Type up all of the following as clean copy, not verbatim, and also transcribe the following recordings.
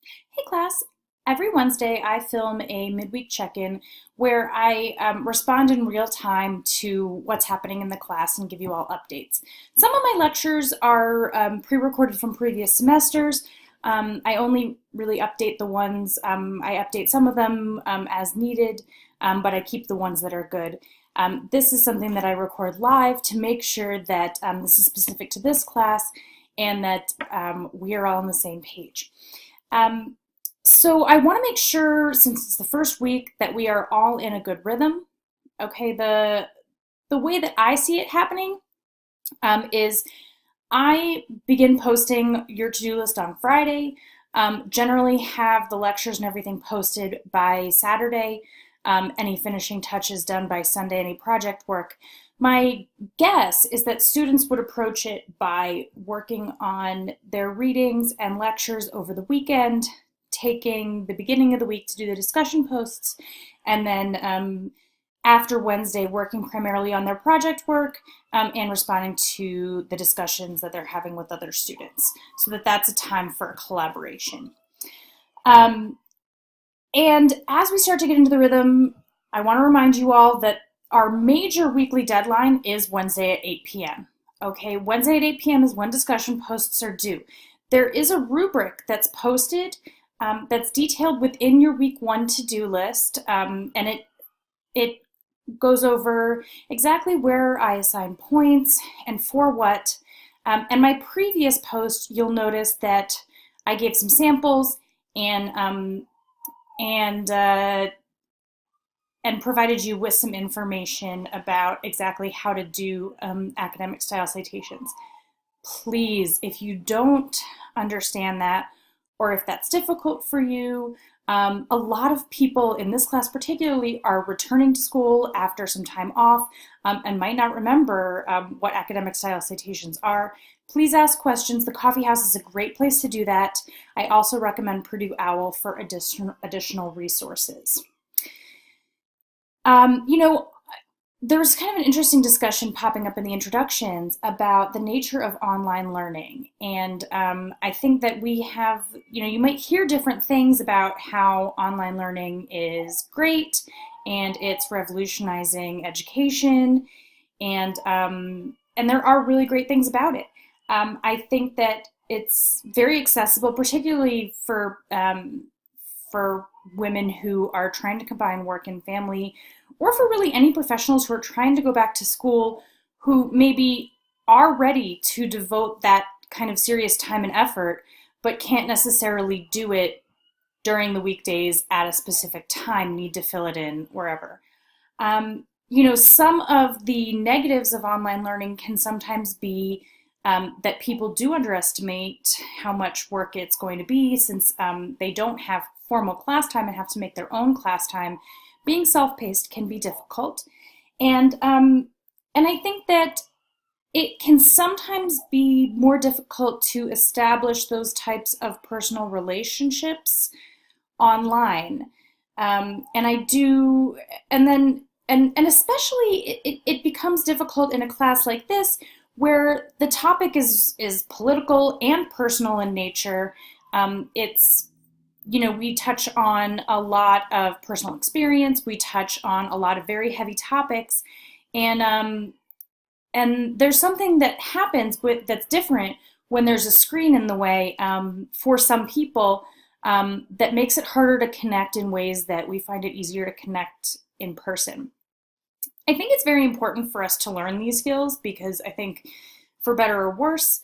Hey class, every Wednesday I film a midweek check-in where I respond in real time to what's happening in the class and give you all updates. Some of my lectures are pre-recorded from previous semesters. I only really update the ones, I update some of them as needed, but I keep the ones that are good. This is something that I record live to make sure that this is specific to this class and that we are all on the same page. Um, so I want to make sure, since it's the first week, that we are all in a good rhythm. Okay, the way that I see it happening is I begin posting your to-do list on Friday. Generally have the lectures and everything posted by Saturday. Any finishing touches done by Sunday, any project work. My guess is that students would approach it by working on their readings and lectures over the weekend, taking the beginning of the week to do the discussion posts, and then after Wednesday, working primarily on their project work and responding to the discussions that they're having with other students, so that that's a time for a collaboration. Um, and as we start to get into the rhythm, I want to remind you all that our major weekly deadline is Wednesday at 8 p.m. Okay, Wednesday at 8 p.m. is when discussion posts are due. There is a rubric that's posted that's detailed within your week one to-do list, and it goes over exactly where I assign points and for what. And my previous post, you'll notice that I gave some samples and and uh, and provided you with some information about exactly how to do academic style citations. Please, if you don't understand that, or if that's difficult for you, a lot of people in this class particularly are returning to school after some time off and might not remember what academic style citations are. Please ask questions. The Coffee House is a great place to do that. I also recommend Purdue OWL for additional resources. You know, there was kind of an interesting discussion popping up in the introductions about the nature of online learning. And I think that we have, you might hear different things about how online learning is great and it's revolutionizing education, and there are really great things about it. I think that it's very accessible, particularly for women who are trying to combine work and family, or for really any professionals who are trying to go back to school who maybe are ready to devote that kind of serious time and effort, but can't necessarily do it during the weekdays at a specific time, need to fill it in wherever. Some of the negatives of online learning can sometimes be that people do underestimate how much work it's going to be since they don't have formal class time and have to make their own class time. Being self-paced can be difficult, and I think that it can sometimes be more difficult to establish those types of personal relationships online. And I do, and then and especially it becomes difficult in a class like this where the topic is political and personal in nature. It's we touch on a lot of personal experience. We touch on a lot of very heavy topics, and there's something that happens that's different when there's a screen in the way for some people that makes it harder to connect in ways that we find it easier to connect in person. I think it's very important for us to learn these skills because I think, for better or worse,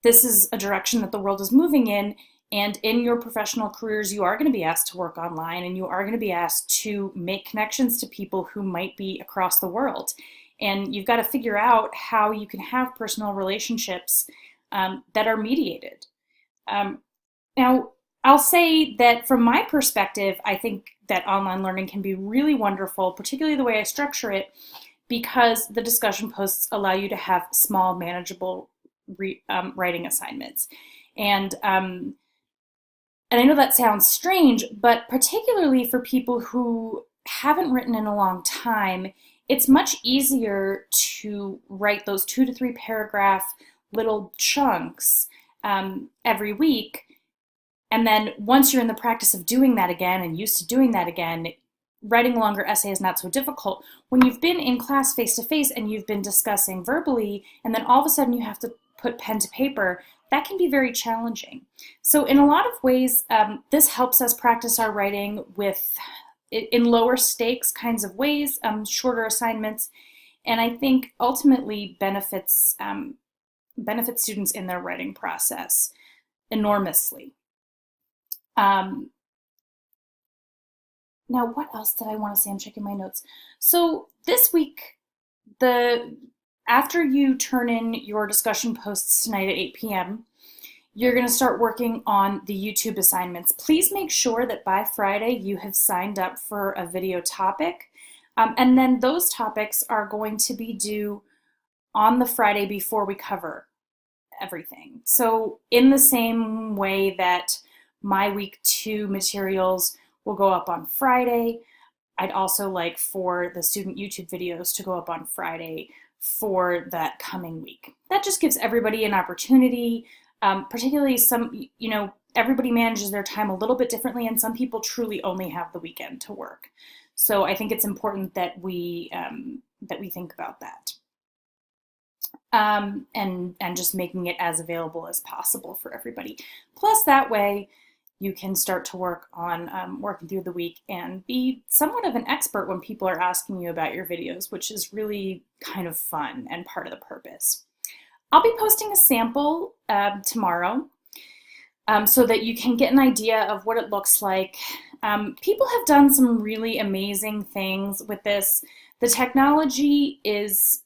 this is a direction that the world is moving in. And in your professional careers, you are going to be asked to work online, and you are going to be asked to make connections to people who might be across the world. And you've got to figure out how you can have personal relationships that are mediated. Now, I'll say that from my perspective, I think that online learning can be really wonderful, particularly the way I structure it, because the discussion posts allow you to have small, manageable writing assignments. And I know that sounds strange, but particularly for people who haven't written in a long time, it's much easier to write those 2 to 3 paragraph little chunks every week And then once you're in the practice of doing that again and used to doing that again, writing a longer essay is not so difficult. When you've been in class face to face and you've been discussing verbally, and then all of a sudden you have to put pen to paper, that can be very challenging. So in a lot of ways, this helps us practice our writing in lower stakes kinds of ways, shorter assignments, and I think ultimately benefits students in their writing process enormously. Now, what else did I want to say? I'm checking my notes. So this week, after you turn in your discussion posts tonight at 8 p.m., you're going to start working on the YouTube assignments. Please make sure that by Friday you have signed up for a video topic. And then those topics are going to be due on the Friday before we cover everything. So in the same way that my week 2 materials will go up on Friday, I'd also like for the student YouTube videos to go up on Friday for that coming week. That just gives everybody an opportunity, particularly everybody manages their time a little bit differently, and some people truly only have the weekend to work. So I think it's important that we think about that. And just making it as available as possible for everybody. Plus that way you can start to work on working through the week and be somewhat of an expert when people are asking you about your videos, which is really kind of fun and part of the purpose. I'll be posting a sample tomorrow so that you can get an idea of what it looks like. People have done some really amazing things with this. The technology is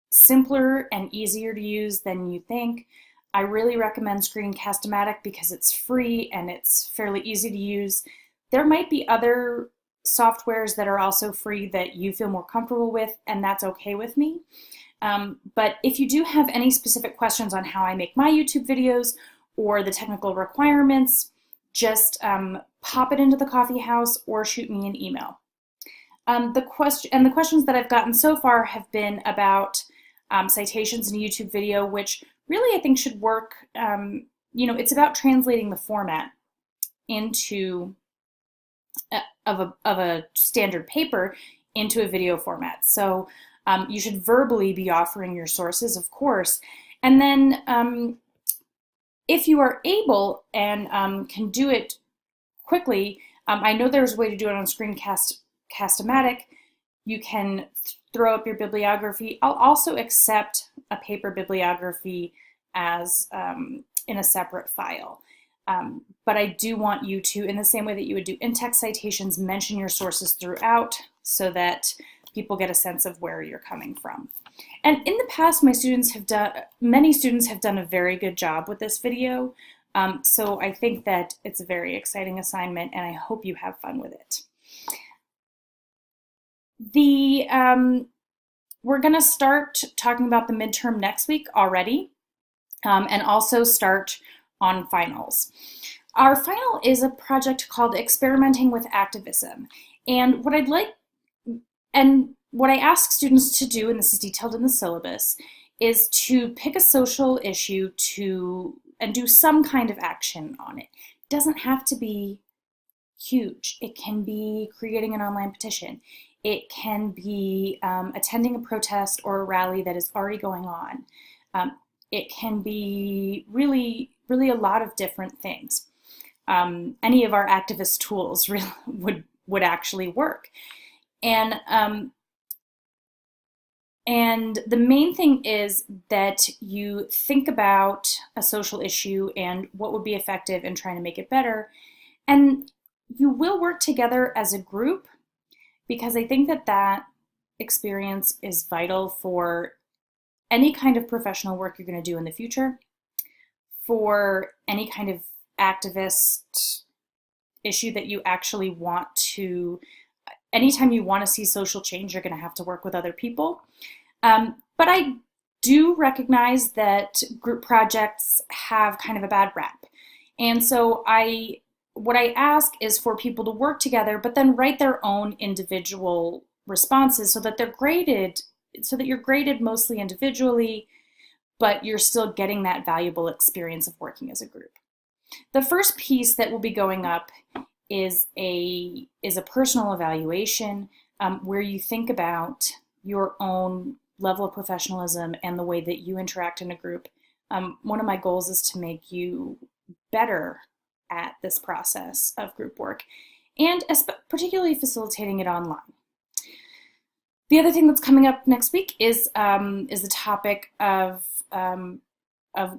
simpler and easier to use than you think. I really recommend Screencast-O-Matic because it's free and it's fairly easy to use. There might be other softwares that are also free that you feel more comfortable with, and that's okay with me. But if you do have any specific questions on how I make my YouTube videos or the technical requirements, just pop it into the coffee house or shoot me an email. The questions that I've gotten so far have been about citations in a YouTube video, which really I think should work. It's about translating the format into of a standard paper into a video format. So you should verbally be offering your sources, of course, and then if you are able and can do it quickly, I know there's a way to do it on Screencast-O-Matic. You can throw up your bibliography. I'll also accept a paper bibliography as in a separate file. But I do want you to, in the same way that you would do in-text citations, mention your sources throughout so that people get a sense of where you're coming from. And in the past, many students have done a very good job with this video. So I think that it's a very exciting assignment and I hope you have fun with it. We're going to start talking about the midterm next week already, and also start on finals. Our final is a project called Experimenting with Activism, and what I ask students to do, and this is detailed in the syllabus, is to pick a social issue and do some kind of action on it. It doesn't have to be huge. It can be creating an online petition. It can be attending a protest or a rally that is already going on. It can be really, really a lot of different things. Any of our activist tools really would actually work. And the main thing is that you think about a social issue and what would be effective in trying to make it better. And you will work together as a group, because I think that experience is vital for any kind of professional work you're going to do in the future, for any kind of activist issue that you actually want to, anytime you want to see social change, you're going to have to work with other people. But I do recognize that group projects have kind of a bad rap. And so what I ask is for people to work together, but then write their own individual responses so that they're graded, so that you're graded mostly individually, but you're still getting that valuable experience of working as a group. The first piece that will be going up is a personal evaluation where you think about your own level of professionalism and the way that you interact in a group. One of my goals is to make you better at this process of group work, and particularly facilitating it online. The other thing that's coming up next week is the topic of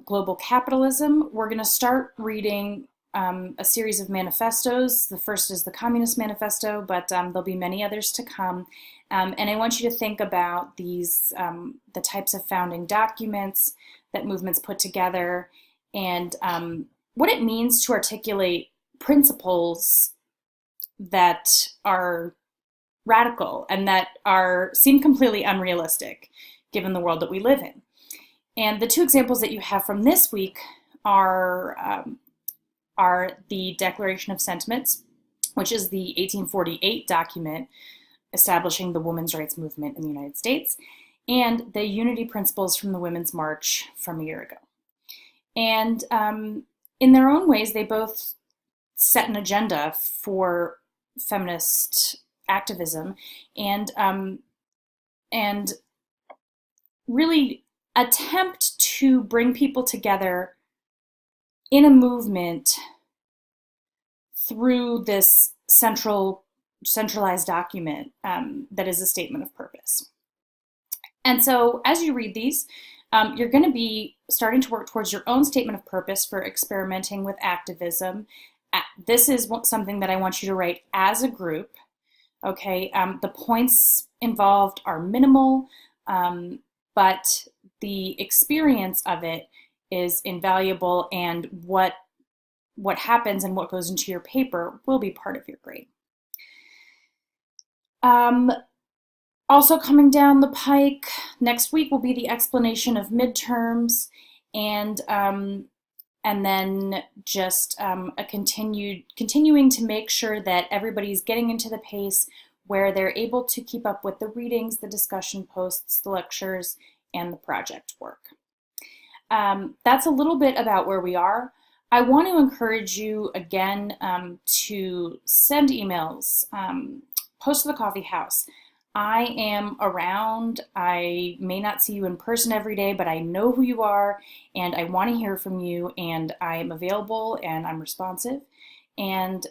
global capitalism. We're going to start reading a series of manifestos. The first is the Communist Manifesto, but there'll be many others to come. And I want you to think about these, the types of founding documents that movements put together, and what it means to articulate principles that are radical and that seem completely unrealistic given the world that we live in. And the two examples that you have from this week are the Declaration of Sentiments, which is the 1848 document establishing the women's rights movement in the United States, and the Unity Principles from the Women's March from a year ago. And in their own ways, they both set an agenda for feminist activism and really attempt to bring people together in a movement through this centralized document that is a statement of purpose. And so as you read these, you're going to be starting to work towards your own statement of purpose for experimenting with activism. This is something that I want you to write as a group. Okay, the points involved are minimal, but the experience of it is invaluable, and what happens and what goes into your paper will be part of your grade. Also coming down the pike next week will be the explanation of midterms, and then just continuing to make sure that everybody's getting into the pace where they're able to keep up with the readings, the discussion posts, the lectures, and the project work. That's a little bit about where we are. I want to encourage you again to send emails, post to the coffee house. I am around. I may not see you in person every day, but I know who you are, and I want to hear from you, and I am available and I'm responsive. And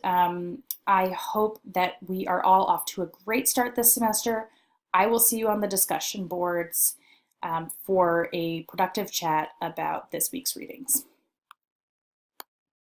I hope that we are all off to a great start this semester. I will see you on the discussion boards for a productive chat about this week's readings.